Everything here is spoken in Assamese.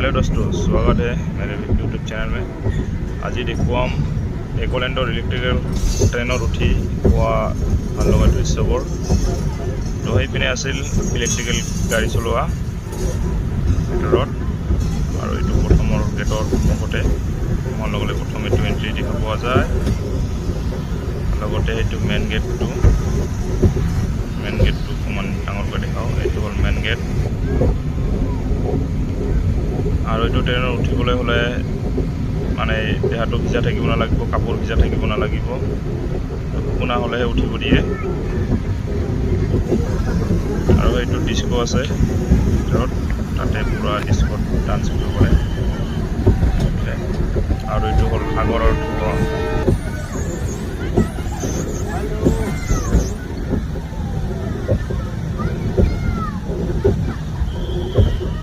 हेलो दोस्तों, स्वागत है मेरे यूट्यूब चैनल में। आज देखुआम एकलेंडर इलेक्ट्रिकल ट्रेनर उठी हुआ ভাল লগা দৃশ্যবোৰ। তো সেইপিনে আছিল ইলেক্ট্ৰিকেল গাড়ী চলোৱা ভিতৰত, আৰু এইটো প্ৰথমৰ গেটৰ সন্মুখতে সোমোৱাৰ লগে লগে প্ৰথম এইটো এণ্ট্ৰি দেখা পোৱা যায়। লগতে সেইটো মেইন গেটটো অকণমান ডাঙৰকৈ দেখাওঁ। এইটো হ'ল মেইন গেট। আৰু এইটো ট্ৰেইনত উঠিবলৈ হ'লে মানে দেহাটো ভিজা থাকিব নালাগিব, কাপোৰ ভিজা থাকিব নালাগিব, শুকুনা হ'লেহে উঠিব দিয়ে। আৰু এইটো ডিস্কো আছে ভিতৰত, তাতে পুৰা ডিস্কত ডান্স কৰিব পাৰে। আৰু এইটো হ'ল সাগৰৰ ঢৌ।